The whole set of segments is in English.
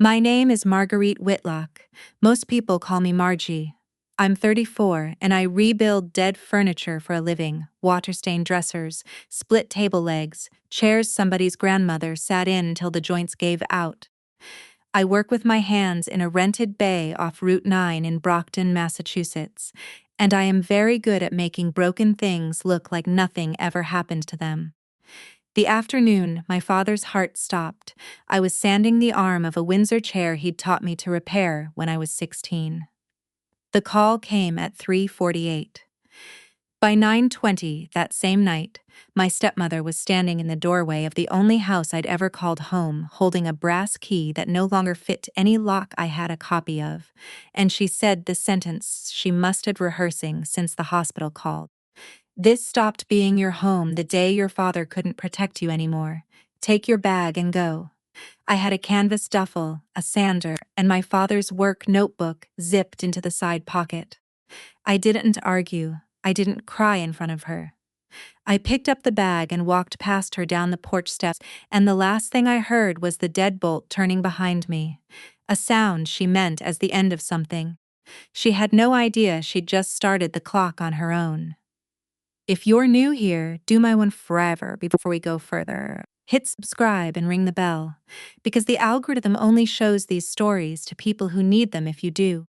My name is Marguerite Whitlock. Most people call me Margie. I'm 34 and I rebuild dead furniture for a living, water-stained dressers, split table legs, chairs somebody's grandmother sat in until the joints gave out. I work with my hands in a rented bay off Route 9 in Brockton, Massachusetts, and I am very good at making broken things look like nothing ever happened to them. The afternoon, my father's heart stopped. I was sanding the arm of a Windsor chair he'd taught me to repair when I was 16. The call came at 3:48. By 9:20 that same night, my stepmother was standing in the doorway of the only house I'd ever called home, holding a brass key that no longer fit any lock I had a copy of, and she said the sentence she must have rehearsing since the hospital called. "This stopped being your home the day your father couldn't protect you anymore. Take your bag and go." I had a canvas duffel, a sander, and my father's work notebook zipped into the side pocket. I didn't argue. I didn't cry in front of her. I picked up the bag and walked past her down the porch steps, and the last thing I heard was the deadbolt turning behind me, a sound she meant as the end of something. She had no idea she'd just started the clock on her own. If you're new here, do my one forever before we go further. Hit subscribe and ring the bell, because the algorithm only shows these stories to people who need them if you do.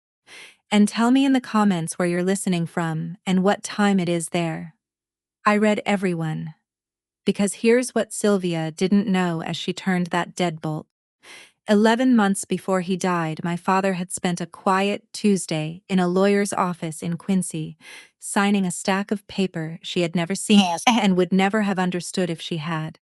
And tell me in the comments where you're listening from and what time it is there. I read everyone, because here's what Sylvia didn't know as she turned that deadbolt. 11 months before he died, my father had spent a quiet Tuesday in a lawyer's office in Quincy, signing a stack of paper she had never seen and would never have understood if she had.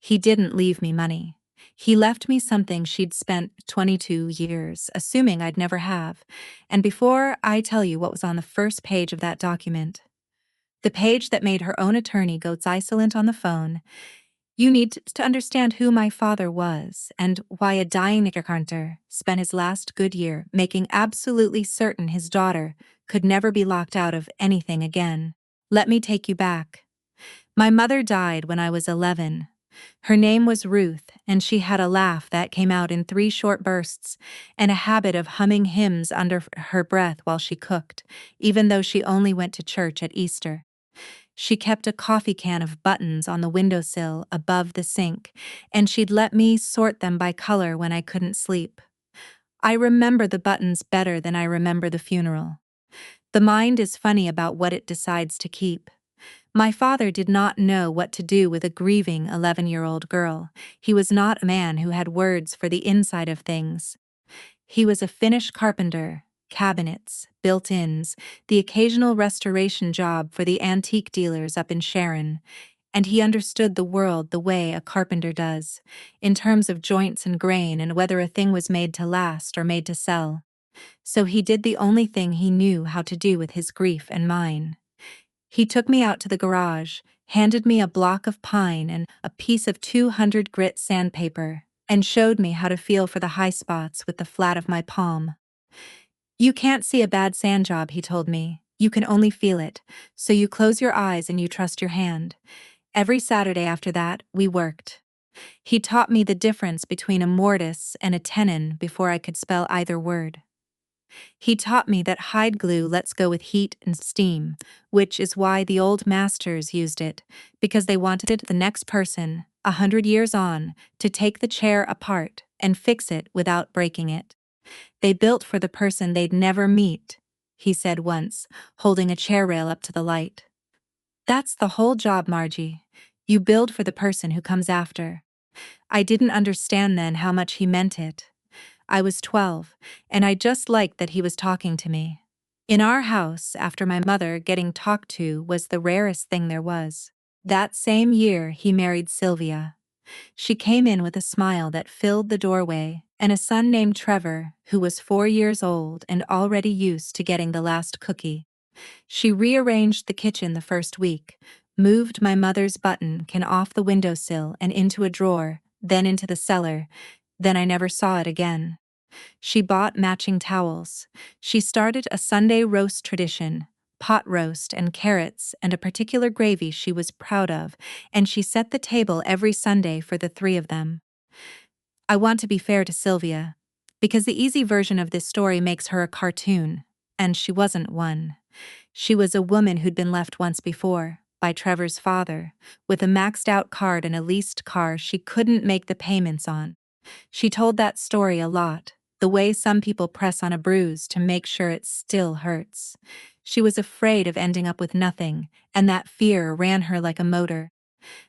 He didn't leave me money. He left me something she'd spent 22 years, assuming I'd never have. And before I tell you what was on the first page of that document, the page that made her own attorney go silent on the phone, you need to understand who my father was and why a dying carpenter spent his last good year making absolutely certain his daughter could never be locked out of anything again. Let me take you back. My mother died when I was 11. Her name was Ruth, and she had a laugh that came out in 3 short bursts and a habit of humming hymns under her breath while she cooked, even though she only went to church at Easter. She kept a coffee can of buttons on the windowsill above the sink, and she'd let me sort them by color when I couldn't sleep. I remember the buttons better than I remember the funeral. The mind is funny about what it decides to keep. My father did not know what to do with a grieving 11-year-old girl. He was not a man who had words for the inside of things. He was a Finnish carpenter, cabinets, built-ins, the occasional restoration job for the antique dealers up in Sharon, and he understood the world the way a carpenter does, in terms of joints and grain and whether a thing was made to last or made to sell. So he did the only thing he knew how to do with his grief and mine. He took me out to the garage, handed me a block of pine and a piece of 200 grit sandpaper, and showed me how to feel for the high spots with the flat of my palm. "You can't see a bad sand job," he told me. "You can only feel it, so you close your eyes and you trust your hand." Every Saturday after that, we worked. He taught me the difference between a mortise and a tenon before I could spell either word. He taught me that hide glue lets go with heat and steam, which is why the old masters used it, because they wanted the next person, 100 years on, to take the chair apart and fix it without breaking it. They built for the person they'd never meet, he said once, holding a chair rail up to the light. That's the whole job, Margie. You build for the person who comes after. I didn't understand then how much he meant it. I was 12, and I just liked that he was talking to me. In our house, after my mother, getting talked to was the rarest thing there was. That same year, he married Sylvia. She came in with a smile that filled the doorway, and a son named Trevor, who was 4 years old and already used to getting the last cookie. She rearranged the kitchen the first week, moved my mother's button can off the windowsill and into a drawer, then into the cellar. Then I never saw it again. She bought matching towels. She started a Sunday roast tradition, pot roast and carrots and a particular gravy she was proud of, and she set the table every Sunday for the 3 of them. I want to be fair to Sylvia. because the easy version of this story makes her a cartoon, and she wasn't one. She was a woman who'd been left once before, by Trevor's father, with a maxed out card and a leased car she couldn't make the payments on. She told that story a lot, the way some people press on a bruise to make sure it still hurts. She was afraid of ending up with nothing, and that fear ran her like a motor.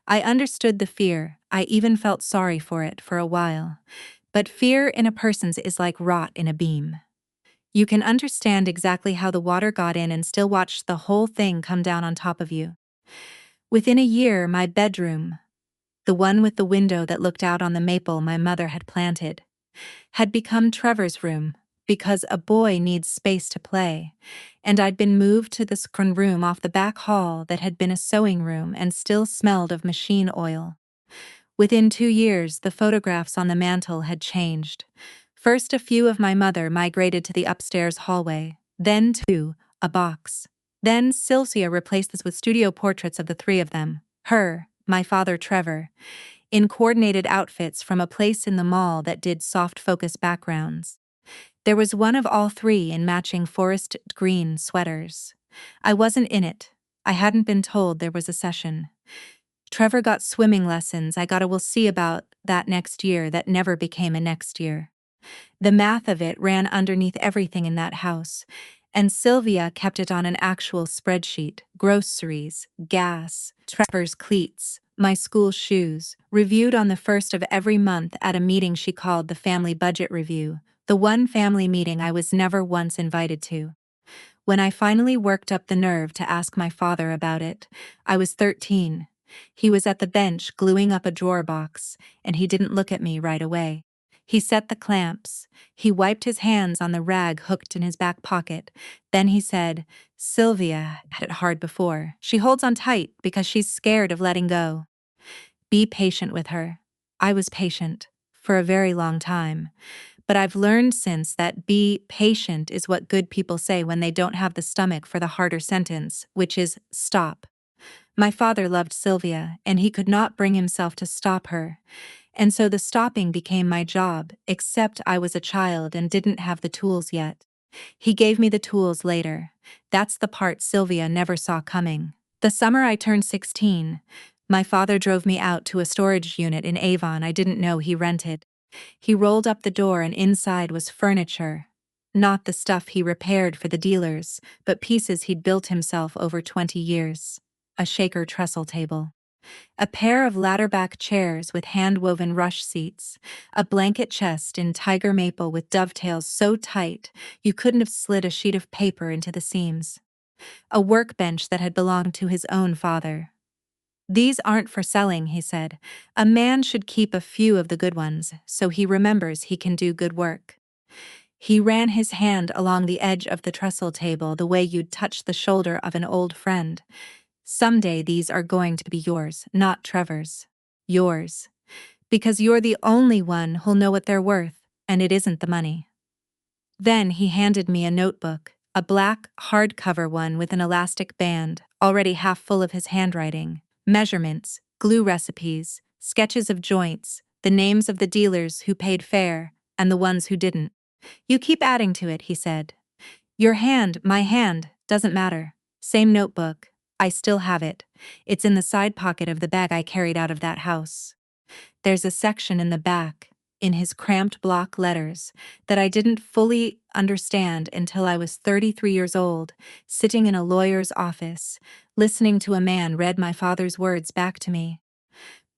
I understood the fear, I even felt sorry for it for a while. But fear in a person's is like rot in a beam. You can understand exactly how the water got in and still watch the whole thing come down on top of you. Within a year, my bedroom, the one with the window that looked out on the maple my mother had planted, had become Trevor's room, because a boy needs space to play, and I'd been moved to the screen room off the back hall that had been a sewing room and still smelled of machine oil. Within 2 years, the photographs on the mantel had changed. First, a few of my mother migrated to the upstairs hallway, then to a box. Then Sylvia replaced this with studio portraits of the three of them, her, my father Trevor, in coordinated outfits from a place in the mall that did soft focus backgrounds. There was one of all three in matching forest green sweaters. I wasn't in it. I hadn't been told there was a session. Trevor got swimming lessons. I got a we'll see about that next year that never became a next year. The math of it ran underneath everything in that house, and Sylvia kept it on an actual spreadsheet: groceries, gas, Trevor's cleats, my school shoes, reviewed on the first of every month at a meeting she called the Family Budget Review, the one family meeting I was never once invited to. When I finally worked up the nerve to ask my father about it, I was 13. He was at the bench gluing up a drawer box, and he didn't look at me right away. He set the clamps. He wiped his hands on the rag hooked in his back pocket. Then he said, "Sylvia had it hard before. She holds on tight because she's scared of letting go. Be patient with her." I was patient, for a very long time. But I've learned since that be patient is what good people say when they don't have the stomach for the harder sentence, which is stop. My father loved Sylvia, and he could not bring himself to stop her. And so the stopping became my job, except I was a child and didn't have the tools yet. He gave me the tools later. That's the part Sylvia never saw coming. The summer I turned 16, my father drove me out to a storage unit in Avon I didn't know he rented. He rolled up the door and inside was furniture. Not the stuff he repaired for the dealers, but pieces he'd built himself over 20 years. A shaker trestle table, a pair of ladder-back chairs with hand-woven rush seats, a blanket chest in tiger maple with dovetails so tight you couldn't have slid a sheet of paper into the seams, a workbench that had belonged to his own father. "These aren't for selling," he said. "A man should keep a few of the good ones, so he remembers he can do good work." He ran his hand along the edge of the trestle table the way you'd touch the shoulder of an old friend. "Someday these are going to be yours, not Trevor's. Yours. Because you're the only one who'll know what they're worth, and it isn't the money." Then he handed me a notebook, a black, hardcover one with an elastic band, already half full of his handwriting, measurements, glue recipes, sketches of joints, the names of the dealers who paid fair, and the ones who didn't. "You keep adding to it," he said. "Your hand, my hand, doesn't matter. Same notebook. I still have it. It's in the side pocket of the bag I carried out of that house. There's a section in the back, in his cramped block letters, that I didn't fully understand until I was 33 years old, sitting in a lawyer's office, listening to a man read my father's words back to me.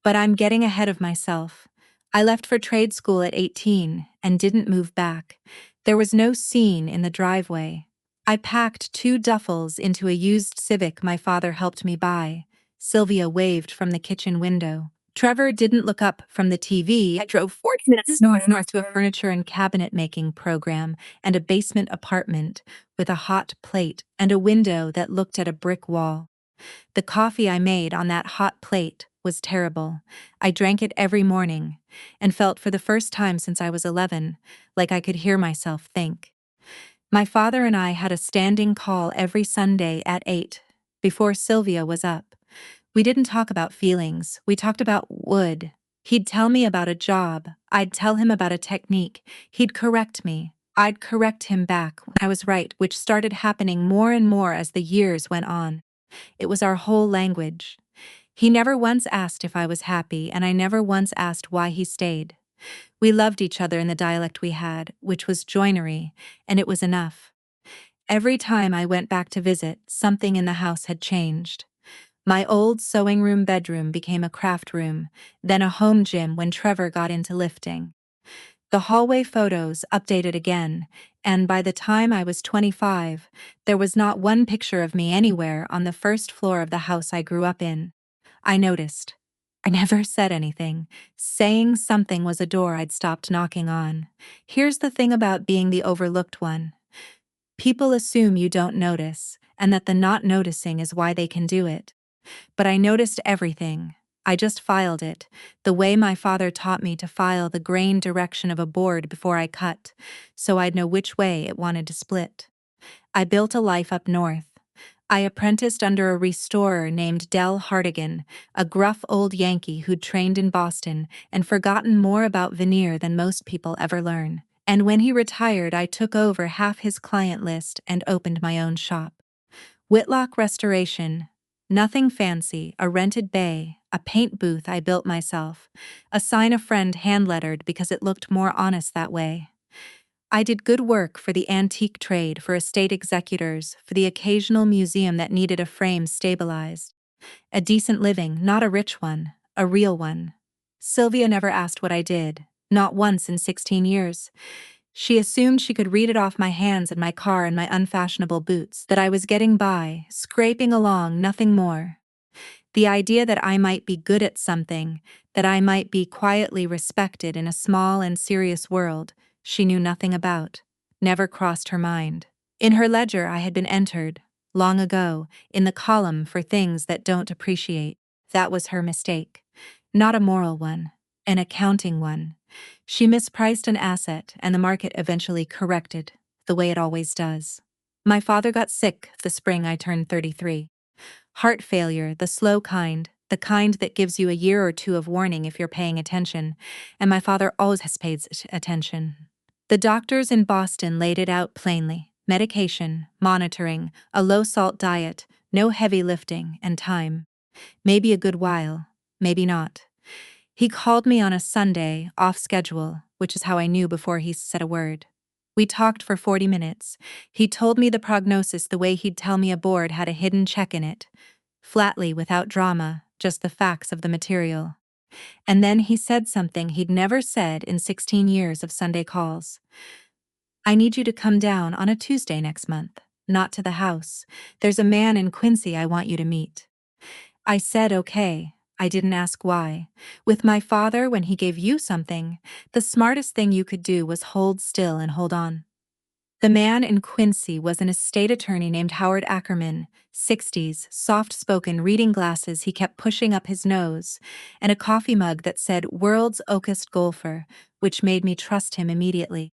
But I'm getting ahead of myself. I left for trade school at 18 and didn't move back. There was no scene in the driveway. I packed 2 duffels into a used Civic my father helped me buy. Sylvia waved from the kitchen window. Trevor didn't look up from the TV. I drove 40 minutes north to a furniture and cabinet making program and a basement apartment with a hot plate and a window that looked at a brick wall. The coffee I made on that hot plate was terrible. I drank it every morning and felt for the first time since I was 11 like I could hear myself think. My father and I had a standing call every Sunday at 8, before Sylvia was up. We didn't talk about feelings, we talked about wood. He'd tell me about a job, I'd tell him about a technique, he'd correct me, I'd correct him back when I was right, which started happening more and more as the years went on. It was our whole language. He never once asked if I was happy, and I never once asked why he stayed. We loved each other in the dialect we had, which was joinery, and it was enough. Every time I went back to visit, something in the house had changed. My old sewing room bedroom became a craft room, then a home gym when Trevor got into lifting. The hallway photos updated again, and by the time I was 25, there was not one picture of me anywhere on the first floor of the house I grew up in. I noticed. I never said anything. Saying something was a door I'd stopped knocking on. Here's the thing about being the overlooked one. People assume you don't notice, and that the not noticing is why they can do it. But I noticed everything. I just filed it, the way my father taught me to file the grain direction of a board before I cut, so I'd know which way it wanted to split. I built a life up north. I apprenticed under a restorer named Del Hartigan, a gruff old Yankee who'd trained in Boston and forgotten more about veneer than most people ever learn. And when he retired, I took over half his client list and opened my own shop. Whitlock Restoration. Nothing fancy, a rented bay, a paint booth I built myself, a sign a friend hand-lettered because it looked more honest that way. I did good work for the antique trade, for estate executors, for the occasional museum that needed a frame stabilized. A decent living, not a rich one, a real one. Sylvia never asked what I did, not once in 16 years. She assumed she could read it off my hands and my car and my unfashionable boots, that I was getting by, scraping along, nothing more. The idea that I might be good at something, that I might be quietly respected in a small and serious world she knew nothing about, never crossed her mind. In her ledger I had been entered, long ago, in the column for things that don't appreciate. That was her mistake. Not a moral one, an accounting one. She mispriced an asset and the market eventually corrected, the way it always does. My father got sick the spring I turned 33. Heart failure, the slow kind, the kind that gives you a year or two of warning if you're paying attention, and my father always has paid attention. The doctors in Boston laid it out plainly: medication, monitoring, a low-salt diet, no heavy lifting, and time. Maybe a good while, maybe not. He called me on a Sunday, off schedule, which is how I knew before he said a word. We talked for 40 minutes. He told me the prognosis the way he'd tell me a board had a hidden check in it. Flatly, without drama, just the facts of the material. And then he said something he'd never said in 16 years of Sunday calls. I need you to come down on a Tuesday next month, not to the house. There's a man in Quincy I want you to meet. I said okay. I didn't ask why. With my father, when he gave you something, the smartest thing you could do was hold still and hold on. The man in Quincy was an estate attorney named Howard Ackerman, 60s, soft-spoken, reading glasses he kept pushing up his nose, and a coffee mug that said "World's Oakest Golfer," which made me trust him immediately.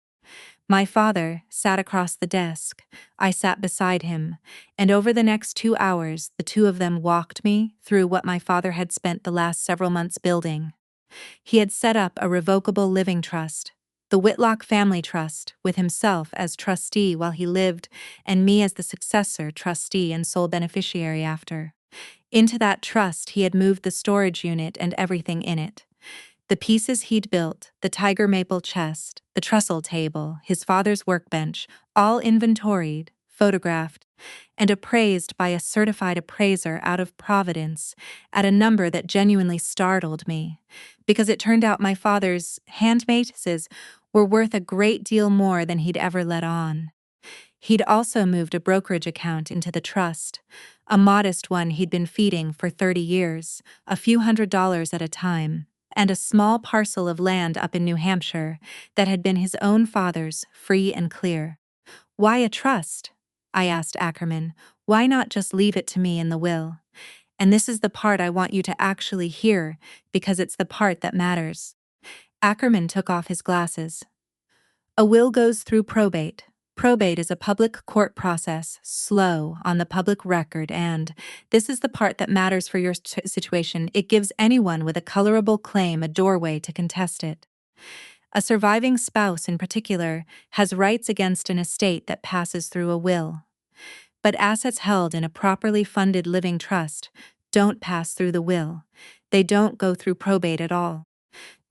My father sat across the desk. I sat beside him, and over the next 2 hours, the two of them walked me through what my father had spent the last several months building. He had set up a revocable living trust, the Whitlock Family Trust, with himself as trustee while he lived and me as the successor trustee and sole beneficiary after. Into that trust he had moved the storage unit and everything in it. The pieces he'd built, the tiger maple chest, the trestle table, his father's workbench, all inventoried, photographed, and appraised by a certified appraiser out of Providence at a number that genuinely startled me, because it turned out my father's handmaids were worth a great deal more than he'd ever let on. He'd also moved a brokerage account into the trust, a modest one he'd been feeding for 30 years, a few $100s at a time, and a small parcel of land up in New Hampshire that had been his own father's, free and clear. Why a trust? I asked Ackerman. Why not just leave it to me in the will? And this is the part I want you to actually hear, because it's the part that matters. Ackerman took off his glasses. A will goes through probate. Probate is a public court process, slow, on the public record, and this is the part that matters for your situation. It gives anyone with a colorable claim a doorway to contest it. A surviving spouse, in particular, has rights against an estate that passes through a will. But assets held in a properly funded living trust don't pass through the will. They don't go through probate at all.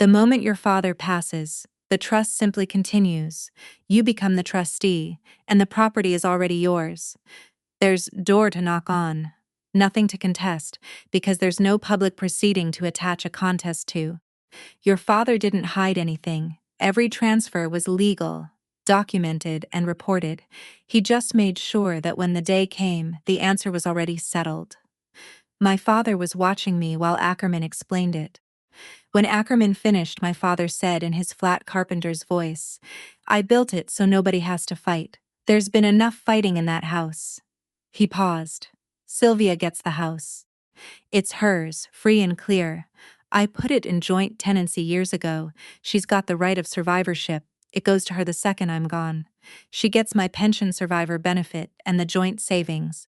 The moment your father passes, the trust simply continues. You become the trustee, and the property is already yours. There's door to knock on, nothing to contest, because there's no public proceeding to attach a contest to. Your father didn't hide anything. Every transfer was legal, documented, and reported. He just made sure that when the day came, the answer was already settled. My father was watching me while Ackerman explained it. When Ackerman finished, my father said in his flat carpenter's voice, "I built it so nobody has to fight. There's been enough fighting in that house." He paused. "Sylvia gets the house. It's hers, free and clear. I put it in joint tenancy years ago. She's got the right of survivorship. It goes to her the second I'm gone. She gets my pension survivor benefit and the joint savings.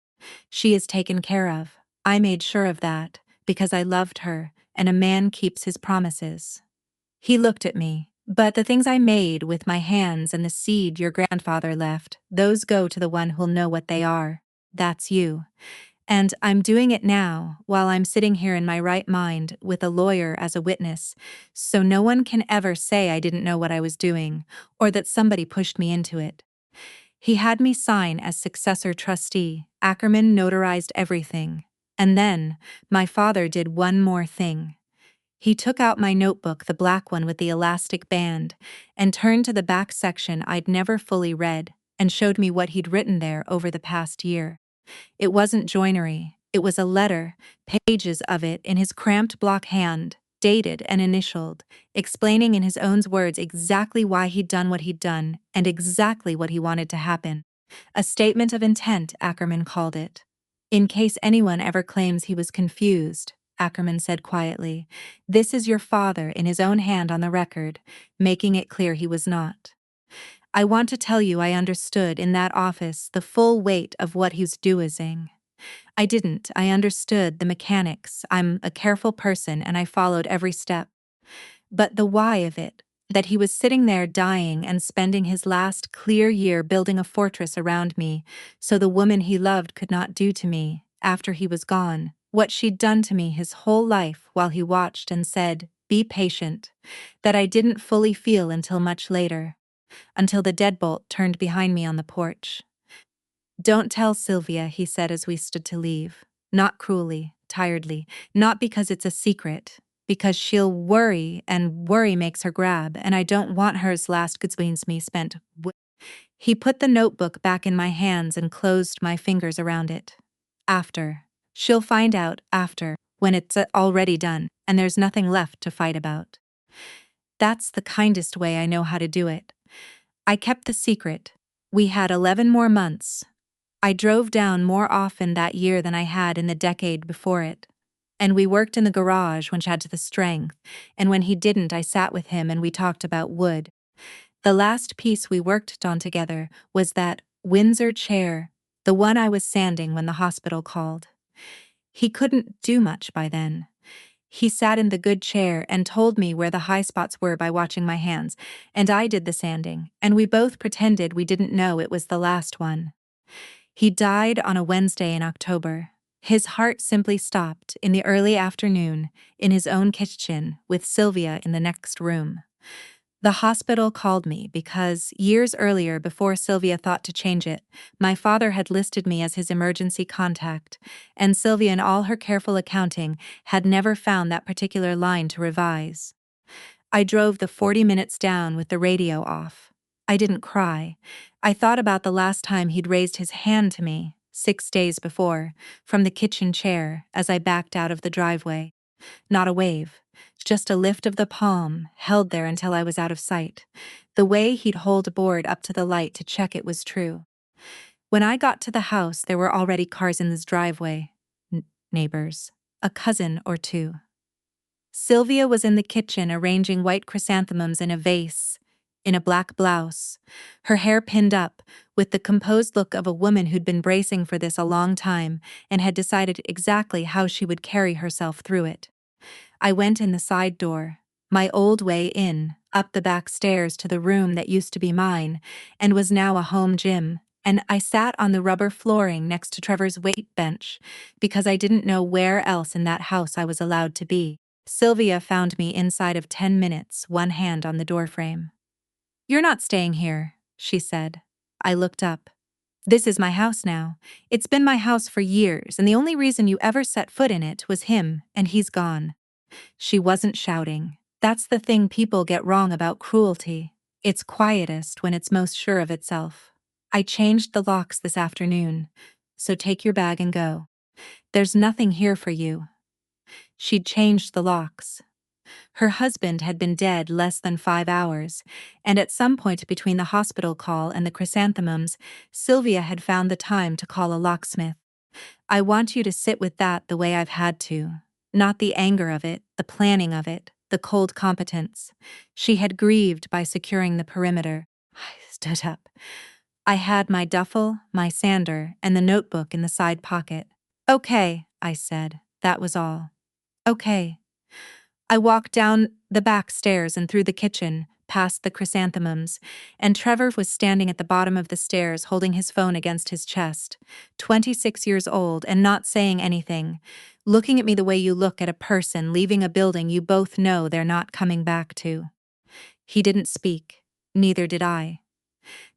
She is taken care of. I made sure of that, because I loved her, and a man keeps his promises." He looked at me. "But the things I made with my hands and the seed your grandfather left, those go to the one who'll know what they are. That's you. And I'm doing it now, while I'm sitting here in my right mind with a lawyer as a witness, so no one can ever say I didn't know what I was doing, or that somebody pushed me into it." He had me sign as successor trustee. Ackerman notarized everything. And then, my father did one more thing. He took out my notebook, the black one with the elastic band, and turned to the back section I'd never fully read, and showed me what he'd written there over the past year. It wasn't joinery. It was a letter, pages of it in his cramped block hand, dated and initialed, explaining in his own words exactly why he'd done what he'd done and exactly what he wanted to happen. A statement of intent, Ackerman called it. "In case anyone ever claims he was confused," Ackerman said quietly, "this is your father in his own hand on the record, making it clear he was not. I want to tell you I understood in that office the full weight of what he's doing. I didn't. I understood the mechanics. I'm a careful person and I followed every step. But the why of it, that he was sitting there dying and spending his last clear year building a fortress around me so the woman he loved could not do to me, after he was gone, what she'd done to me his whole life while he watched and said, 'Be patient,' that I didn't fully feel until much later. Until the deadbolt turned behind me on the porch. 'Don't tell Sylvia,' he said as we stood to leave. Not cruelly, tiredly, not because it's a secret, because she'll worry and worry makes her grab, and I don't want her's last goods me spent. He put the notebook back in my hands and closed my fingers around it. After. She'll find out after, when it's already done, and there's nothing left to fight about. That's the kindest way I know how to do it. I kept the secret. We had 11 more months. I drove down more often that year than I had in the decade before it. And we worked in the garage when she had the strength, and when he didn't, I sat with him and we talked about wood. The last piece we worked on together was that Windsor chair, the one I was sanding when the hospital called. He couldn't do much by then. He sat in the good chair and told me where the high spots were by watching my hands, and I did the sanding, and we both pretended we didn't know it was the last one. He died on a Wednesday in October. His heart simply stopped in the early afternoon in his own kitchen with Sylvia in the next room. The hospital called me because, years earlier, before Sylvia thought to change it, my father had listed me as his emergency contact, and Sylvia, in all her careful accounting, had never found that particular line to revise. I drove the 40 minutes down with the radio off. I didn't cry. I thought about the last time he'd raised his hand to me, 6 days before, from the kitchen chair as I backed out of the driveway. Not a wave. Just a lift of the palm, held there until I was out of sight. The way he'd hold a board up to the light to check it was true. When I got to the house, there were already cars in his driveway. Neighbors. A cousin or two. Sylvia was in the kitchen arranging white chrysanthemums in a vase. in a black blouse, her hair pinned up, with the composed look of a woman who'd been bracing for this a long time and had decided exactly how she would carry herself through it. I went in the side door, my old way in, up the back stairs to the room that used to be mine and was now a home gym, and I sat on the rubber flooring next to Trevor's weight bench because I didn't know where else in that house I was allowed to be. Sylvia found me inside of 10 minutes, one hand on the doorframe. "You're not staying here," she said. I looked up. "This is my house now. It's been my house for years, and the only reason you ever set foot in it was him, and he's gone." She wasn't shouting. That's the thing people get wrong about cruelty. It's quietest when it's most sure of itself. "I changed the locks this afternoon, so take your bag and go. There's nothing here for you." She'd changed the locks. Her husband had been dead less than 5 hours, and at some point between the hospital call and the chrysanthemums, Sylvia had found the time to call a locksmith. "I want you to sit with that the way I've had to. Not the anger of it, the planning of it, the cold competence." She had grieved by securing the perimeter. I stood up. I had my duffel, my sander, and the notebook in the side pocket. "Okay," I said. That was all. "Okay." I walked down the back stairs and through the kitchen, past the chrysanthemums, and Trevor was standing at the bottom of the stairs holding his phone against his chest, 26 years old and not saying anything, looking at me the way you look at a person leaving a building you both know they're not coming back to. He didn't speak. Neither did I.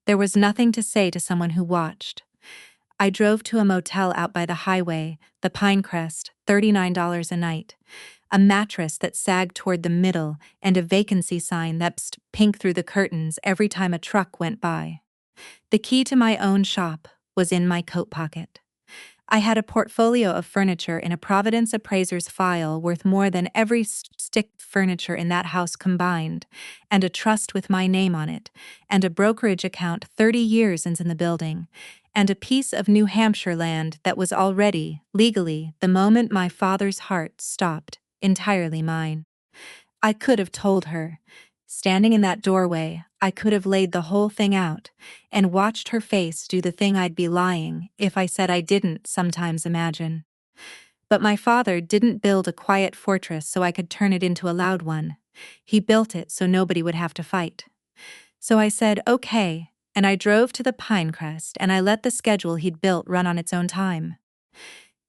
There was nothing to say to someone who watched. I drove to a motel out by the highway, the Pinecrest, $39 a night. A mattress that sagged toward the middle, and a vacancy sign that psed pink through the curtains every time a truck went by. The key to my own shop was in my coat pocket. I had a portfolio of furniture in a Providence appraiser's file worth more than every stick furniture in that house combined, and a trust with my name on it, and a brokerage account 30 years in the building, and a piece of New Hampshire land that was already, legally, the moment my father's heart stopped, entirely mine. I could have told her. Standing in that doorway, I could have laid the whole thing out and watched her face do the thing I'd be lying if I said I didn't sometimes imagine. But my father didn't build a quiet fortress so I could turn it into a loud one. He built it so nobody would have to fight. So I said, "Okay," and I drove to the Pinecrest and I let the schedule he'd built run on its own time.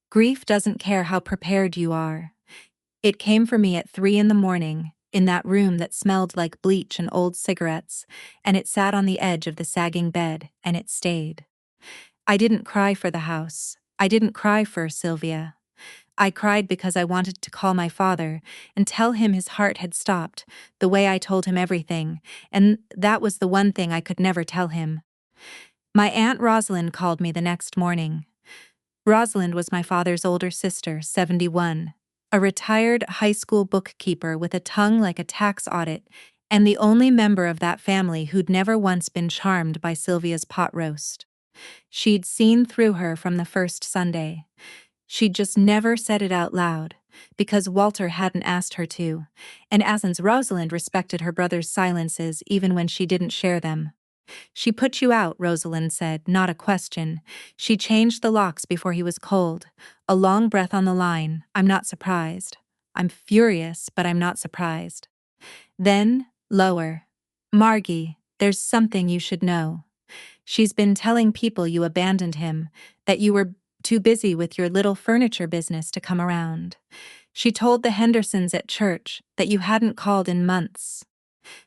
Grief doesn't care how prepared you are. It came for me at 3 a.m, in that room that smelled like bleach and old cigarettes, and it sat on the edge of the sagging bed, and it stayed. I didn't cry for the house. I didn't cry for Sylvia. I cried because I wanted to call my father and tell him his heart had stopped, the way I told him everything, and that was the one thing I could never tell him. My Aunt Rosalind called me the next morning. Rosalind was my father's older sister, 71. A retired high school bookkeeper with a tongue like a tax audit, and the only member of that family who'd never once been charmed by Sylvia's pot roast. She'd seen through her from the first Sunday. She'd just never said it out loud, because Walter hadn't asked her to, and as Rosalind respected her brother's silences even when she didn't share them. "She put you out," Rosalind said, not a question. "She changed the locks before he was cold." A long breath on the line. "I'm not surprised. I'm furious, but I'm not surprised." Then, lower. "Margie, there's something you should know. She's been telling people you abandoned him, that you were too busy with your little furniture business to come around. She told the Hendersons at church that you hadn't called in months.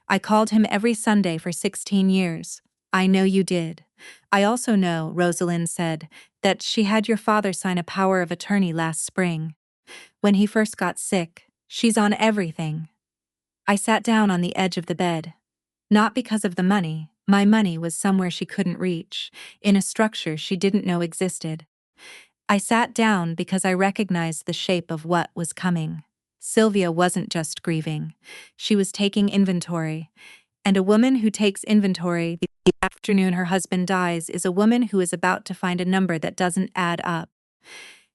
I called him every Sunday for 16 years. I know you did. I also know," Rosalind said, "that she had your father sign a power of attorney last spring. When he first got sick, she's on everything." I sat down on the edge of the bed. Not because of the money. My money was somewhere she couldn't reach, in a structure she didn't know existed. I sat down because I recognized the shape of what was coming. Sylvia wasn't just grieving. She was taking inventory. And a woman who takes inventory the afternoon her husband dies is a woman who is about to find a number that doesn't add up.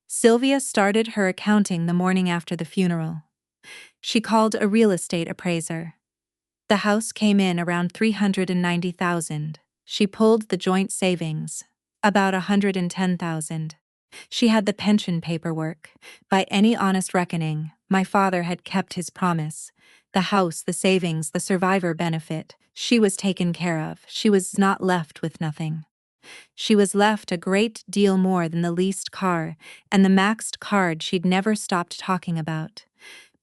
Sylvia started her accounting the morning after the funeral. She called a real estate appraiser. The house came in around 390,000. She pulled the joint savings, about 110,000. She had the pension paperwork. By any honest reckoning, my father had kept his promise. The house, the savings, the survivor benefit. She was taken care of. She was not left with nothing. She was left a great deal more than the leased car and the maxed card she'd never stopped talking about.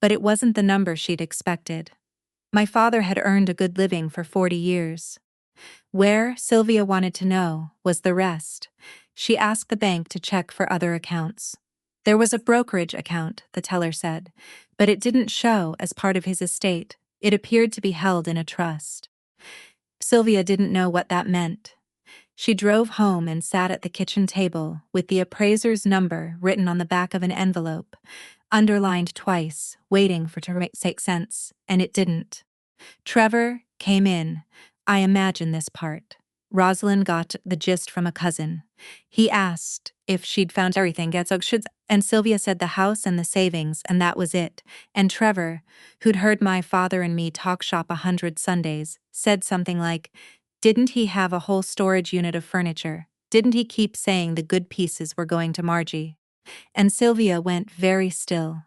But it wasn't the number she'd expected. My father had earned a good living for 40 years. Where, Sylvia wanted to know, was the rest? She asked the bank to check for other accounts. There was a brokerage account, the teller said, but it didn't show as part of his estate. It appeared to be held in a trust. Sylvia didn't know what that meant. She drove home and sat at the kitchen table with the appraiser's number written on the back of an envelope, underlined twice, waiting for it to make sense, and it didn't. Trevor came in. I imagine this part. Rosalind got the gist from a cousin. He asked if she'd found everything, and Sylvia said the house and the savings, and that was it. And Trevor, who'd heard my father and me talk shop 100 Sundays, said something like, "Didn't he have a whole storage unit of furniture? Didn't he keep saying the good pieces were going to Margie?" And Sylvia went very still.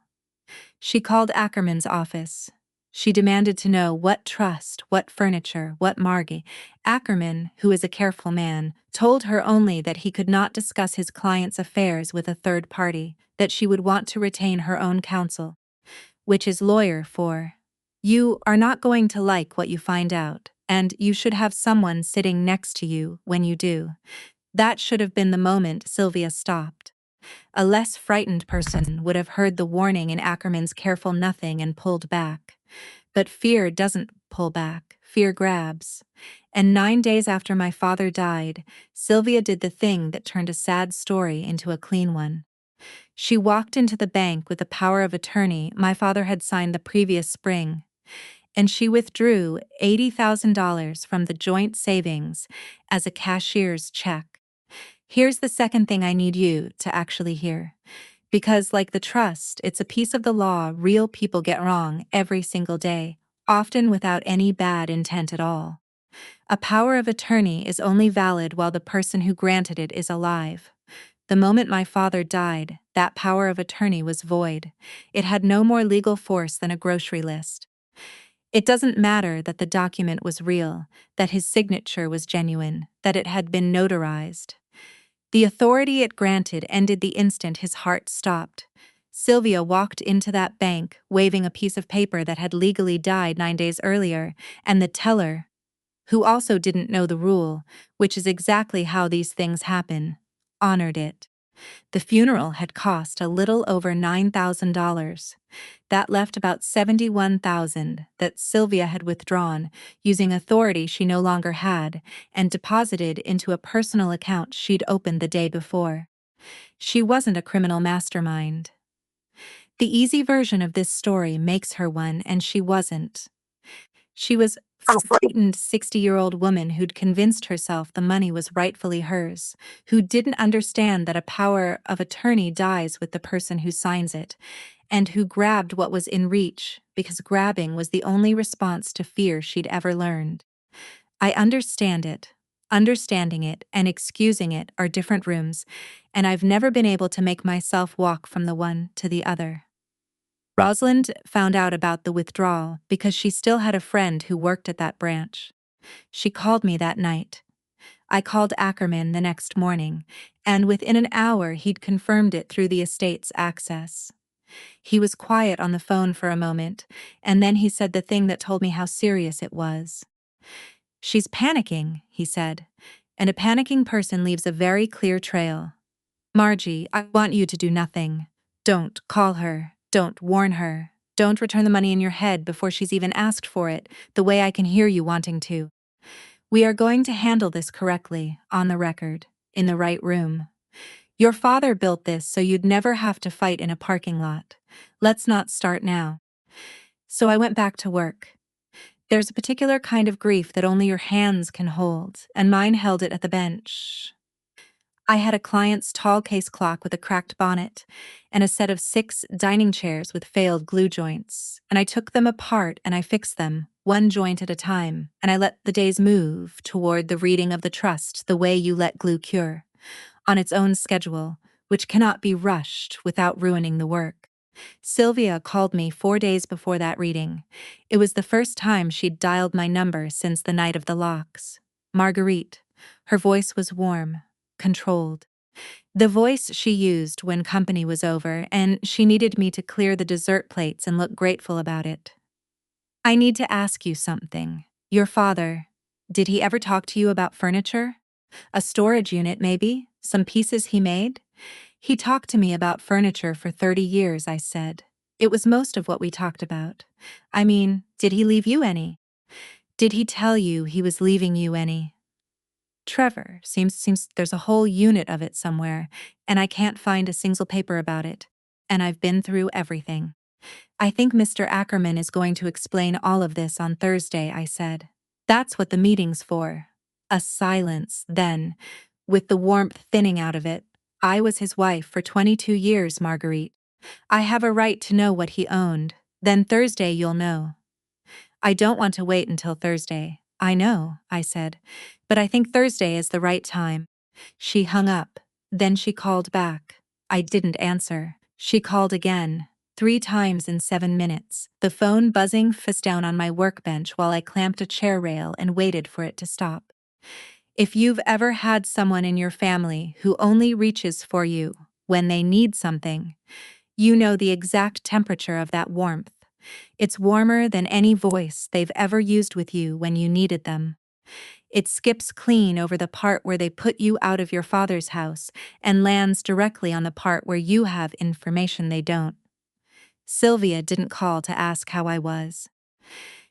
She called Ackerman's office. She demanded to know what trust, what furniture, what Margie. Ackerman, who is a careful man, told her only that he could not discuss his client's affairs with a third party, that she would want to retain her own counsel, which is lawyer for. You are not going to like what you find out, and you should have someone sitting next to you when you do. That should have been the moment Sylvia stopped. A less frightened person would have heard the warning in Ackerman's careful nothing and pulled back. But fear doesn't pull back, fear grabs. And 9 days after my father died, Sylvia did the thing that turned a sad story into a clean one. She walked into the bank with the power of attorney my father had signed the previous spring, and she withdrew $80,000 from the joint savings as a cashier's check. Here's the second thing I need you to actually hear. Because, like the trust, it's a piece of the law real people get wrong every single day, often without any bad intent at all. A power of attorney is only valid while the person who granted it is alive. The moment my father died, that power of attorney was void. It had no more legal force than a grocery list. It doesn't matter that the document was real, that his signature was genuine, that it had been notarized. The authority it granted ended the instant his heart stopped. Sylvia walked into that bank, waving a piece of paper that had legally died 9 days earlier, and the teller, who also didn't know the rule, which is exactly how these things happen, honored it. The funeral had cost a little over $9,000. That left about $71,000 that Sylvia had withdrawn, using authority she no longer had, and deposited into a personal account she'd opened the day before. She wasn't a criminal mastermind. The easy version of this story makes her one, and she wasn't. She was a frightened 60-year-old woman who'd convinced herself the money was rightfully hers, who didn't understand that a power of attorney dies with the person who signs it, and who grabbed what was in reach because grabbing was the only response to fear she'd ever learned. I understand it. Understanding it and excusing it are different rooms, and I've never been able to make myself walk from the one to the other. Rosalind found out about the withdrawal because she still had a friend who worked at that branch. She called me that night. I called Ackerman the next morning, and within an hour he'd confirmed it through the estate's access. He was quiet on the phone for a moment, and then he said the thing that told me how serious it was. "She's panicking," he said, "and a panicking person leaves a very clear trail. Margie, I want you to do nothing. Don't call her. Don't warn her. Don't return the money in your head before she's even asked for it, the way I can hear you wanting to. We are going to handle this correctly, on the record, in the right room. Your father built this so you'd never have to fight in a parking lot. Let's not start now." So I went back to work. There's a particular kind of grief that only your hands can hold, and mine held it at the bench. I had a client's tall case clock with a cracked bonnet and a set of 6 dining chairs with failed glue joints, and I took them apart and I fixed them, one joint at a time, and I let the days move toward the reading of the trust the way you let glue cure, on its own schedule, which cannot be rushed without ruining the work. Sylvia called me 4 days before that reading. It was the first time she'd dialed my number since the night of the locks. Marguerite. Her voice was warm, controlled. The voice she used when company was over, and she needed me to clear the dessert plates and look grateful about it. I need to ask you something. Your father, did he ever talk to you about furniture? A storage unit, maybe? Some pieces he made? He talked to me about furniture for 30 years, I said. It was most of what we talked about. I mean, did he leave you any? Did he tell you he was leaving you any? Trevor, seems there's a whole unit of it somewhere, and I can't find a single paper about it. And I've been through everything. I think Mr. Ackerman is going to explain all of this on Thursday, I said. That's what the meeting's for. A silence, then, with the warmth thinning out of it. I was his wife for 22 years, Marguerite. I have a right to know what he owned. Then Thursday you'll know. I don't want to wait until Thursday. I know, I said, but I think Thursday is the right time. She hung up. Then she called back. I didn't answer. She called again, 3 times in 7 minutes, the phone buzzing face down on my workbench while I clamped a chair rail and waited for it to stop. If you've ever had someone in your family who only reaches for you when they need something, you know the exact temperature of that warmth. It's warmer than any voice they've ever used with you when you needed them. It skips clean over the part where they put you out of your father's house and lands directly on the part where you have information they don't. Sylvia didn't call to ask how I was.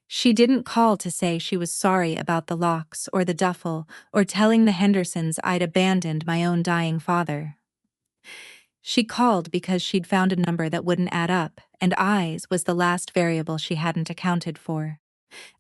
She didn't call to say she was sorry about the locks or the duffel or telling the Hendersons I'd abandoned my own dying father. She called because she'd found a number that wouldn't add up, and eyes was the last variable she hadn't accounted for.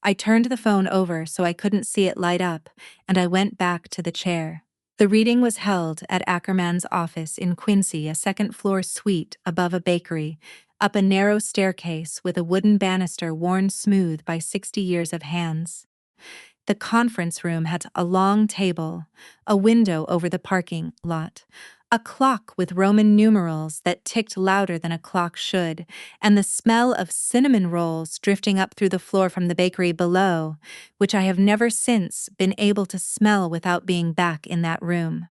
I turned the phone over so I couldn't see it light up, and I went back to the chair. The reading was held at Ackerman's office in Quincy, a second-floor suite above a bakery, up a narrow staircase with a wooden banister worn smooth by 60 years of hands. The conference room had a long table, a window over the parking lot, a clock with Roman numerals that ticked louder than a clock should, and the smell of cinnamon rolls drifting up through the floor from the bakery below, which I have never since been able to smell without being back in that room.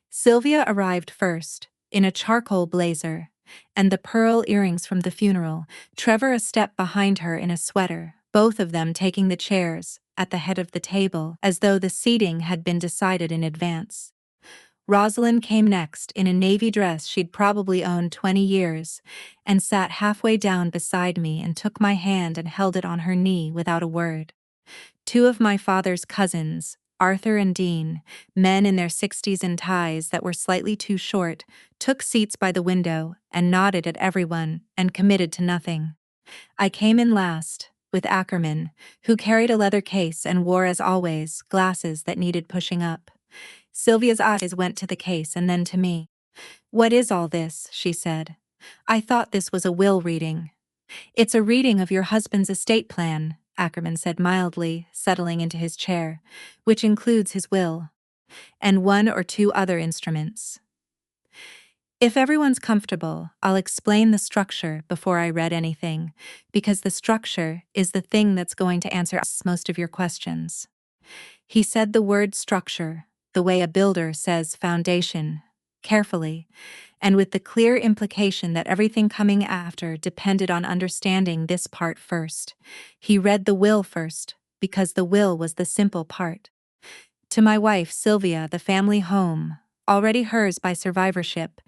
Sylvia arrived first, in a charcoal blazer, and the pearl earrings from the funeral, Trevor a step behind her in a sweater, both of them taking the chairs at the head of the table as though the seating had been decided in advance. Rosalind came next in a navy dress she'd probably owned 20 years, and sat halfway down beside me and took my hand and held it on her knee without a word. 2 of my father's cousins, Arthur and Dean, men in their 60s in ties that were slightly too short, took seats by the window and nodded at everyone and committed to nothing. I came in last, with Ackerman, who carried a leather case and wore, as always, glasses that needed pushing up. Sylvia's eyes went to the case and then to me. "What is all this?" she said. "I thought this was a will reading." "It's a reading of your husband's estate plan," Ackerman said mildly, settling into his chair, "which includes his will. And 1 or 2 other instruments. If everyone's comfortable, I'll explain the structure before I read anything, because the structure is the thing that's going to answer most of your questions." He said the word structure, the way a builder says foundation, carefully, and with the clear implication that everything coming after depended on understanding this part first. He read the will first, because the will was the simple part. To my wife, Sylvia, the family home, already hers by survivorship,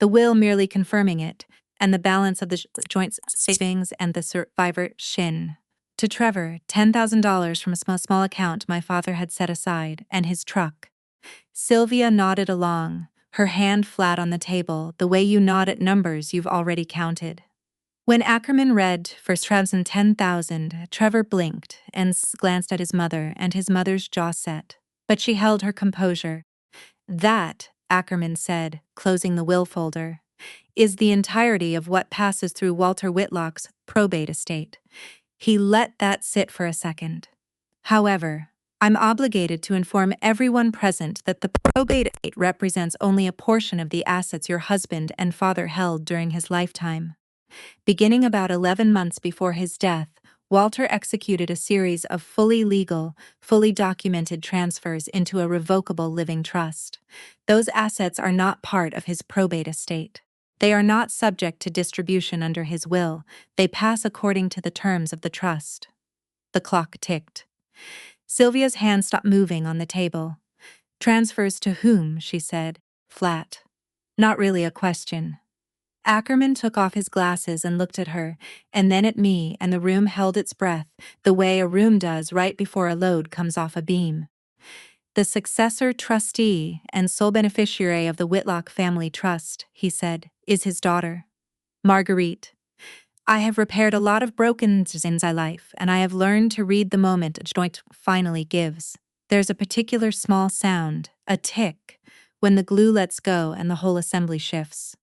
the will merely confirming it, and the balance of the joint savings and the survivor shin. To Trevor, $10,000 from a small account my father had set aside, and his truck. Sylvia nodded along, her hand flat on the table, the way you nod at numbers you've already counted. When Ackerman read for Trev's 10,000, Trevor blinked and glanced at his mother, and his mother's jaw set. But she held her composure. "That," Ackerman said, closing the will folder, "is the entirety of what passes through Walter Whitlock's probate estate. He let that sit for a second. However, I'm obligated to inform everyone present that the probate estate represents only a portion of the assets your husband and father held during his lifetime. Beginning about 11 months before his death, Walter executed a series of fully legal, fully documented transfers into a revocable living trust. Those assets are not part of his probate estate. They are not subject to distribution under his will. They pass according to the terms of the trust. The clock ticked. Sylvia's hand stopped moving on the table. Transfers to whom? She said, flat. Not really a question. Ackerman took off his glasses and looked at her, and then at me, and the room held its breath, the way a room does right before a load comes off a beam. The successor trustee and sole beneficiary of the Whitlock family trust, he said, is his daughter, Marguerite. I have repaired a lot of brokenness in my life, and I have learned to read the moment a joint finally gives. There's a particular small sound, a tick, when the glue lets go and the whole assembly shifts.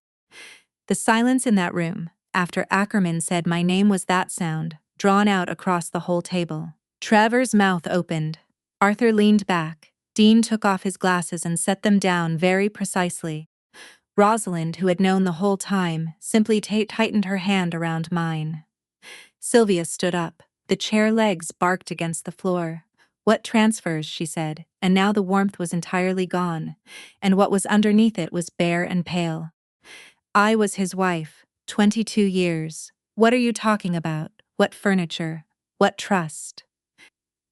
The silence in that room, after Ackerman said my name, was that sound, drawn out across the whole table. Trevor's mouth opened. Arthur leaned back. Dean took off his glasses and set them down very precisely. Rosalind, who had known the whole time, simply tightened her hand around mine. Sylvia stood up. The chair legs barked against the floor. What transfers, she said, and now the warmth was entirely gone, and what was underneath it was bare and pale. I was his wife, 22 years. What are you talking about? What furniture? What trust?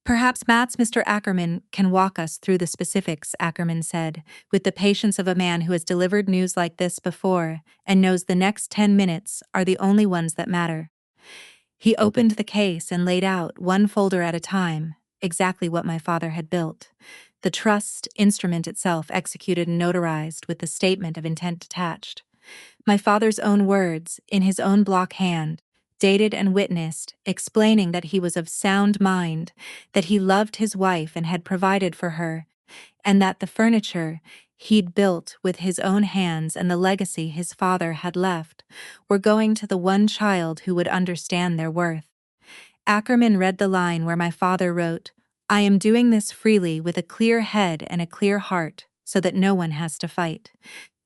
Perhaps Mr. Ackerman can walk us through the specifics, Ackerman said, with the patience of a man who has delivered news like this before and knows the next 10 minutes are the only ones that matter. He opened the case and laid out, one folder at a time, exactly what my father had built. The trust instrument itself executed and notarized with the statement of intent attached. My father's own words, in his own block hand, dated and witnessed, explaining that he was of sound mind, that he loved his wife and had provided for her, and that the furniture he'd built with his own hands and the legacy his father had left were going to the one child who would understand their worth. Ackerman read the line where my father wrote, "I am doing this freely with a clear head and a clear heart, so that no one has to fight."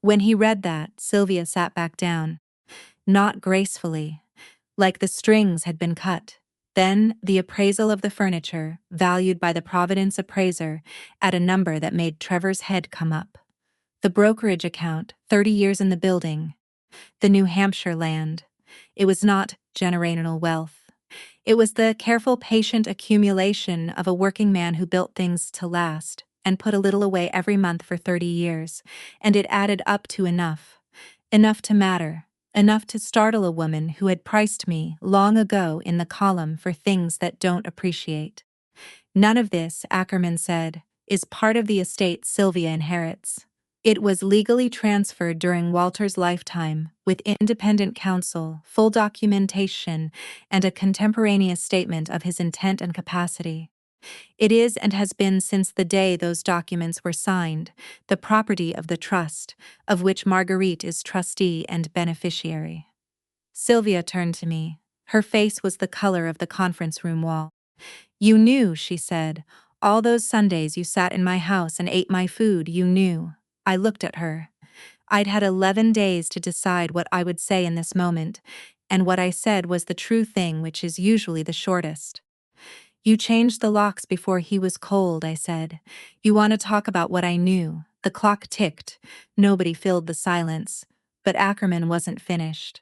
When he read that, Sylvia sat back down. Not gracefully, like the strings had been cut. Then the appraisal of the furniture, valued by the Providence appraiser at a number that made Trevor's head come up. The brokerage account, 30 years in the building. The New Hampshire land. It was not generational wealth. It was the careful, patient accumulation of a working man who built things to last and put a little away every month for 30 years, and it added up to enough. Enough to matter. Enough to startle a woman who had priced me long ago in the column for things that don't appreciate. None of this, Ackerman said, is part of the estate Sylvia inherits. It was legally transferred during Walter's lifetime, with independent counsel, full documentation, and a contemporaneous statement of his intent and capacity. It is and has been since the day those documents were signed, the property of the trust, of which Marguerite is trustee and beneficiary. Sylvia turned to me. Her face was the color of the conference room wall. "You knew," she said. "All those Sundays you sat in my house and ate my food, you knew." I looked at her. I'd had 11 days to decide what I would say in this moment, and what I said was the true thing, which is usually the shortest. "You changed the locks before he was cold," I said. "You want to talk about what I knew." The clock ticked. Nobody filled the silence. But Ackerman wasn't finished.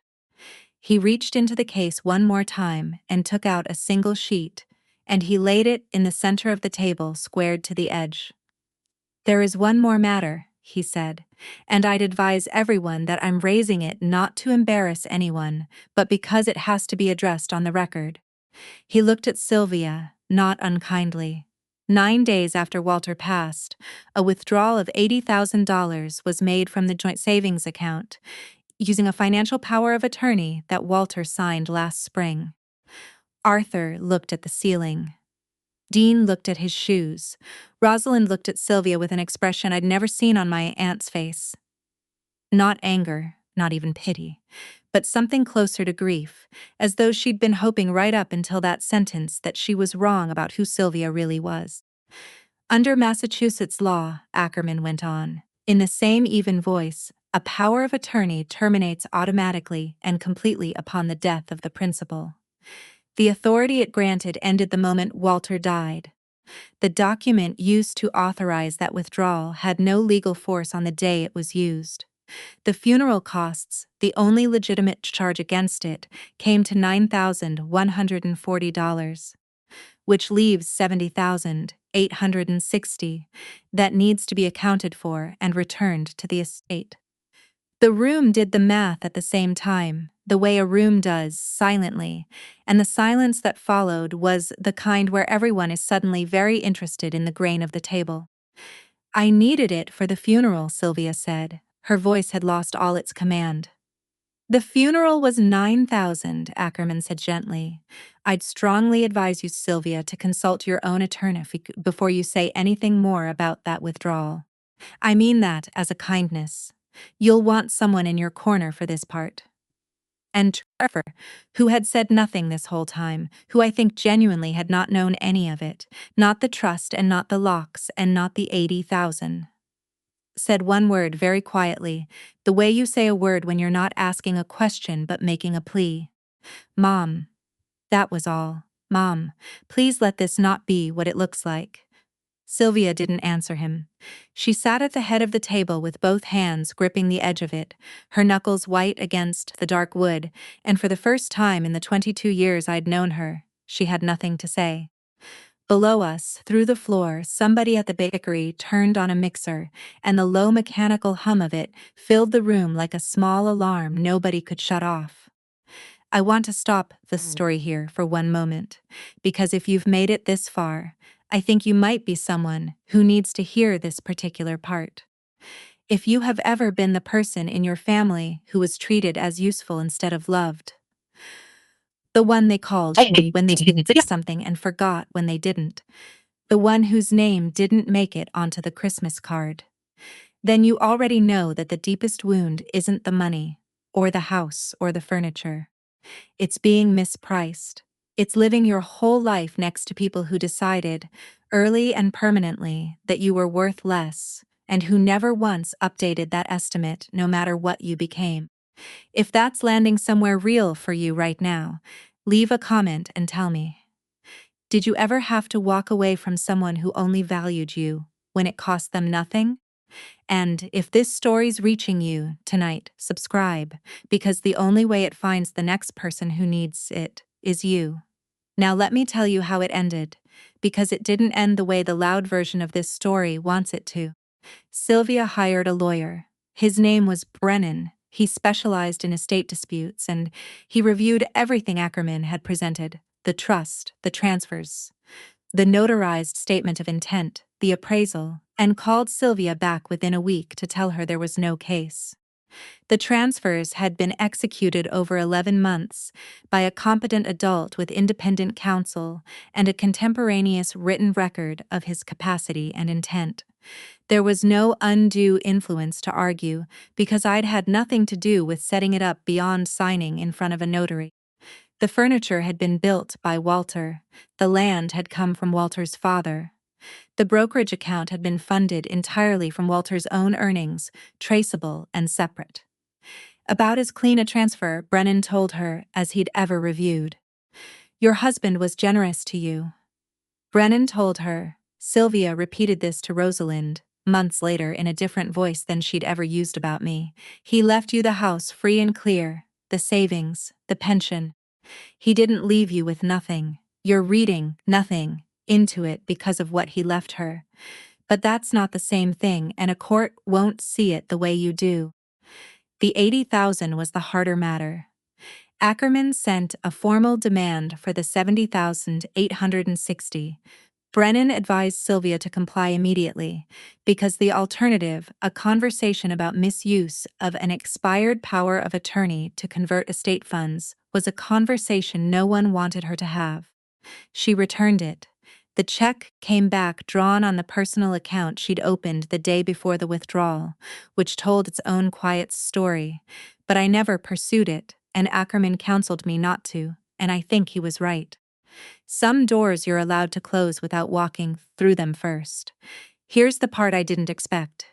He reached into the case one more time and took out a single sheet, and he laid it in the center of the table, squared to the edge. "There is one more matter," he said, "and I'd advise everyone that I'm raising it not to embarrass anyone, but because it has to be addressed on the record." He looked at Sylvia, not unkindly. 9 days after Walter passed, a withdrawal of $80,000 was made from the joint savings account, using a financial power of attorney that Walter signed last spring. Arthur looked at the ceiling. Dean looked at his shoes. Rosalind looked at Sylvia with an expression I'd never seen on my aunt's face. Not anger, not even pity, but something closer to grief, as though she'd been hoping right up until that sentence that she was wrong about who Sylvia really was. Under Massachusetts law, Ackerman went on, in the same even voice, a power of attorney terminates automatically and completely upon the death of the principal. The authority it granted ended the moment Walter died. The document used to authorize that withdrawal had no legal force on the day it was used. The funeral costs, the only legitimate charge against it, came to $9,140, which leaves $70,860 that needs to be accounted for and returned to the estate. The room did the math at the same time, the way a room does, silently, and the silence that followed was the kind where everyone is suddenly very interested in the grain of the table. "I needed it for the funeral," Sylvia said. Her voice had lost all its command. "The funeral was $9,000, Ackerman said gently. "I'd strongly advise you, Sylvia, to consult your own attorney before you say anything more about that withdrawal. I mean that as a kindness. You'll want someone in your corner for this part." And Trevor, who had said nothing this whole time, who I think genuinely had not known any of it, not the trust and not the locks and not the 80,000. Said one word very quietly, the way you say a word when you're not asking a question but making a plea. "Mom." That was all. "Mom, please let this not be what it looks like." Sylvia didn't answer him. She sat at the head of the table with both hands gripping the edge of it, her knuckles white against the dark wood, and for the first time in the 22 years I'd known her, she had nothing to say. Below us, through the floor, somebody at the bakery turned on a mixer, and the low mechanical hum of it filled the room like a small alarm nobody could shut off. I want to stop the story here for one moment, because if you've made it this far, I think you might be someone who needs to hear this particular part. If you have ever been the person in your family who was treated as useful instead of loved, the one they called when they did something and forgot when they didn't, the one whose name didn't make it onto the Christmas card, then you already know that the deepest wound isn't the money, or the house, or the furniture. It's being mispriced. It's living your whole life next to people who decided, early and permanently, that you were worth less, and who never once updated that estimate no matter what you became. If that's landing somewhere real for you right now, leave a comment and tell me. Did you ever have to walk away from someone who only valued you when it cost them nothing? And if this story's reaching you tonight, subscribe, because the only way it finds the next person who needs it is you. Now let me tell you how it ended, because it didn't end the way the loud version of this story wants it to. Sylvia hired a lawyer. His name was Brennan. He specialized in estate disputes, and he reviewed everything Ackerman had presented: the trust, the transfers, the notarized statement of intent, the appraisal, and called Sylvia back within a week to tell her there was no case. The transfers had been executed over 11 months by a competent adult with independent counsel and a contemporaneous written record of his capacity and intent. There was no undue influence to argue, because I'd had nothing to do with setting it up beyond signing in front of a notary. The furniture had been built by Walter. The land had come from Walter's father. The brokerage account had been funded entirely from Walter's own earnings, traceable and separate. About as clean a transfer, Brennan told her, as he'd ever reviewed. "Your husband was generous to you." Brennan told her. Sylvia repeated this to Rosalind, months later in a different voice than she'd ever used about me. "He left you the house free and clear, the savings, the pension. He didn't leave you with nothing. You're reading nothing into it because of what he left her. But that's not the same thing, and a court won't see it the way you do." The 80,000 was the harder matter. Ackerman sent a formal demand for the 70,860. Brennan advised Sylvia to comply immediately, because the alternative, a conversation about misuse of an expired power of attorney to convert estate funds, was a conversation no one wanted her to have. She returned it. The check came back drawn on the personal account she'd opened the day before the withdrawal, which told its own quiet story, but I never pursued it, and Ackerman counseled me not to, and I think he was right. Some doors you're allowed to close without walking through them first. Here's the part I didn't expect.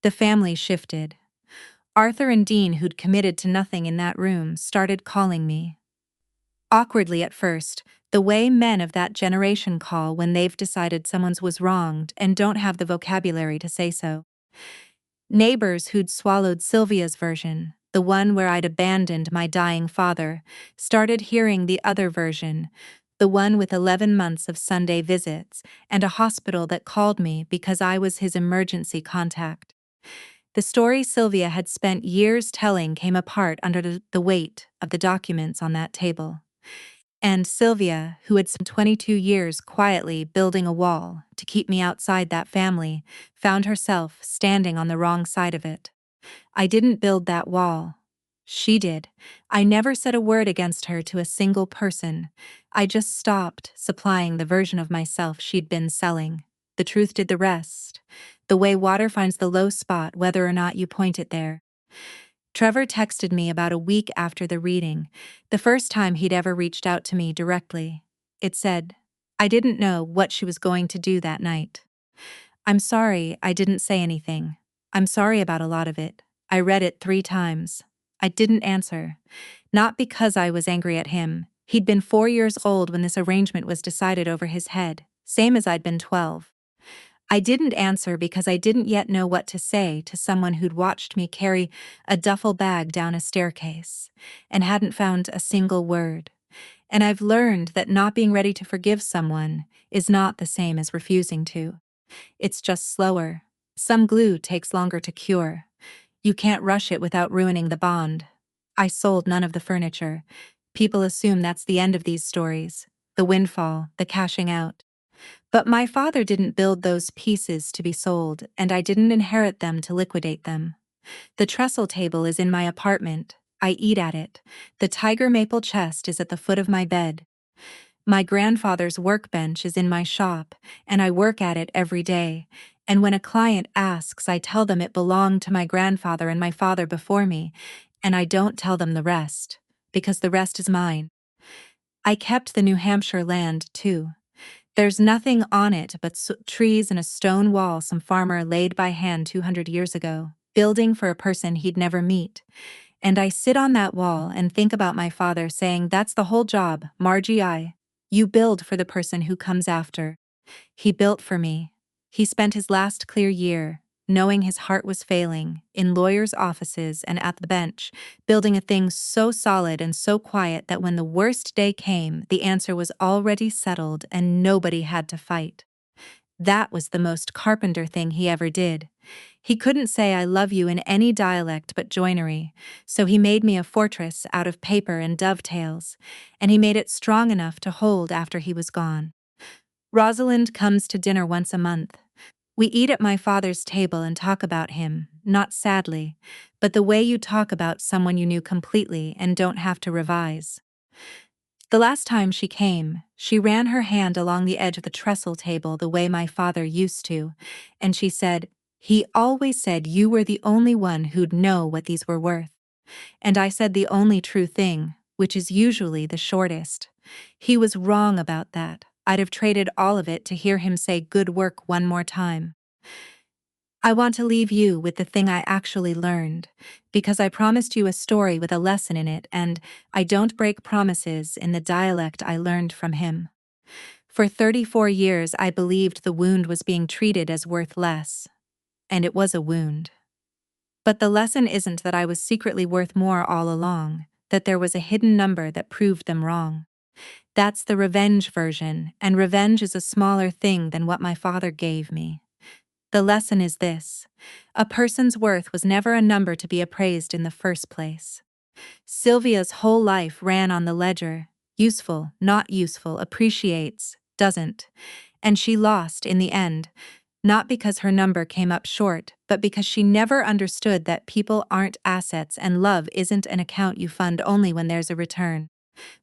The family shifted. Arthur and Dean, who'd committed to nothing in that room, started calling me. Awkwardly at first, the way men of that generation call when they've decided someone's was wronged and don't have the vocabulary to say so. Neighbors who'd swallowed Sylvia's version, the one where I'd abandoned my dying father, started hearing the other version, the one with 11 months of Sunday visits and a hospital that called me because I was his emergency contact. The story Sylvia had spent years telling came apart under the weight of the documents on that table. And Sylvia, who had spent 22 years quietly building a wall to keep me outside that family, found herself standing on the wrong side of it. I didn't build that wall. She did. I never said a word against her to a single person. I just stopped supplying the version of myself she'd been selling. The truth did the rest. The way water finds the low spot, whether or not you point it there. Trevor texted me about a week after the reading, the first time he'd ever reached out to me directly. It said, "I didn't know what she was going to do that night. I'm sorry I didn't say anything. I'm sorry about a lot of it. I read it 3 times. I didn't answer. Not because I was angry at him. He'd been 4 years old when this arrangement was decided over his head, same as I'd been 12. I didn't answer because I didn't yet know what to say to someone who'd watched me carry a duffel bag down a staircase and hadn't found a single word. And I've learned that not being ready to forgive someone is not the same as refusing to. It's just slower. Some glue takes longer to cure. You can't rush it without ruining the bond. I sold none of the furniture. People assume that's the end of these stories, the windfall, the cashing out. But my father didn't build those pieces to be sold, and I didn't inherit them to liquidate them. The trestle table is in my apartment. I eat at it. The tiger maple chest is at the foot of my bed. My grandfather's workbench is in my shop, and I work at it every day. And when a client asks, I tell them it belonged to my grandfather and my father before me, and I don't tell them the rest, because the rest is mine. I kept the New Hampshire land, too. There's nothing on it but trees and a stone wall some farmer laid by hand 200 years ago, building for a person he'd never meet. And I sit on that wall and think about my father saying, "That's the whole job, Margie. You build for the person who comes after." He built for me. He spent his last clear year, knowing his heart was failing, in lawyers' offices and at the bench, building a thing so solid and so quiet that when the worst day came, the answer was already settled and nobody had to fight. That was the most carpenter thing he ever did. He couldn't say "I love you" in any dialect but joinery, so he made me a fortress out of paper and dovetails, and he made it strong enough to hold after he was gone. Rosalind comes to dinner once a month. We eat at my father's table and talk about him, not sadly, but the way you talk about someone you knew completely and don't have to revise. The last time she came, she ran her hand along the edge of the trestle table the way my father used to, and she said, "He always said you were the only one who'd know what these were worth." And I said the only true thing, which is usually the shortest. He was wrong about that. I'd have traded all of it to hear him say "good work" one more time. I want to leave you with the thing I actually learned, because I promised you a story with a lesson in it, and I don't break promises in the dialect I learned from him. For 34 years I believed the wound was being treated as worth less. And it was a wound. But the lesson isn't that I was secretly worth more all along, that there was a hidden number that proved them wrong. That's the revenge version, and revenge is a smaller thing than what my father gave me. The lesson is this: a person's worth was never a number to be appraised in the first place. Sylvia's whole life ran on the ledger: useful, not useful, appreciates, doesn't. And she lost in the end, not because her number came up short, but because she never understood that people aren't assets and love isn't an account you fund only when there's a return.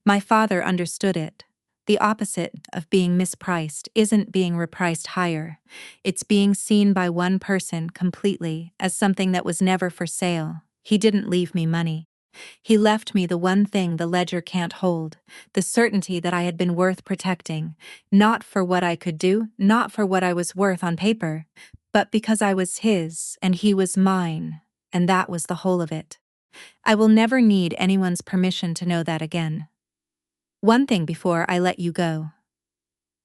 My father understood it. The opposite of being mispriced isn't being repriced higher. It's being seen by one person completely as something that was never for sale. He didn't leave me money. He left me the one thing the ledger can't hold, the certainty that I had been worth protecting, not for what I could do, not for what I was worth on paper, but because I was his and he was mine, and that was the whole of it. I will never need anyone's permission to know that again. One thing before I let you go.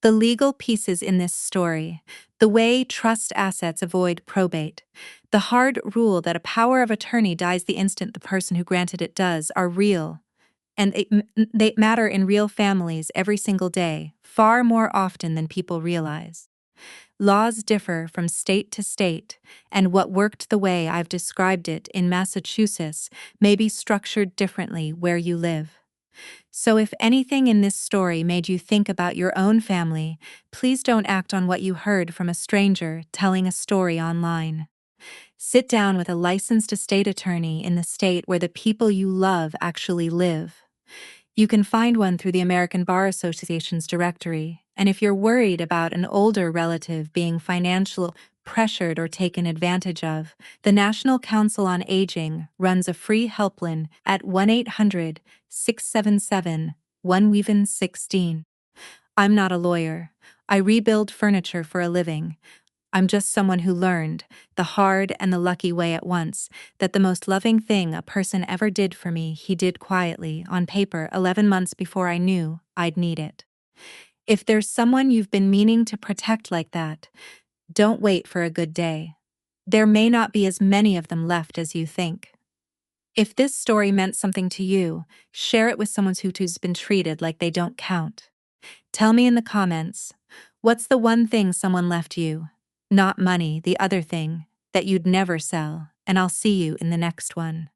The legal pieces in this story, the way trust assets avoid probate, the hard rule that a power of attorney dies the instant the person who granted it does, are real, and they matter in real families every single day, far more often than people realize. Laws differ from state to state, and what worked the way I've described it in Massachusetts may be structured differently where you live. So if anything in this story made you think about your own family, please don't act on what you heard from a stranger telling a story online. Sit down with a licensed estate attorney in the state where the people you love actually live. You can find one through the American Bar Association's directory, and if you're worried about an older relative being financially pressured or taken advantage of, the National Council on Aging runs a free helpline at 1-800-677-116. I'm not a lawyer. I rebuild furniture for a living. I'm just someone who learned, the hard and the lucky way at once, that the most loving thing a person ever did for me he did quietly, on paper, 11 months before I knew I'd need it. If there's someone you've been meaning to protect like that, don't wait for a good day. There may not be as many of them left as you think. If this story meant something to you, share it with someone who's been treated like they don't count. Tell me in the comments, what's the one thing someone left you? Not money, the other thing, that you'd never sell, and I'll see you in the next one.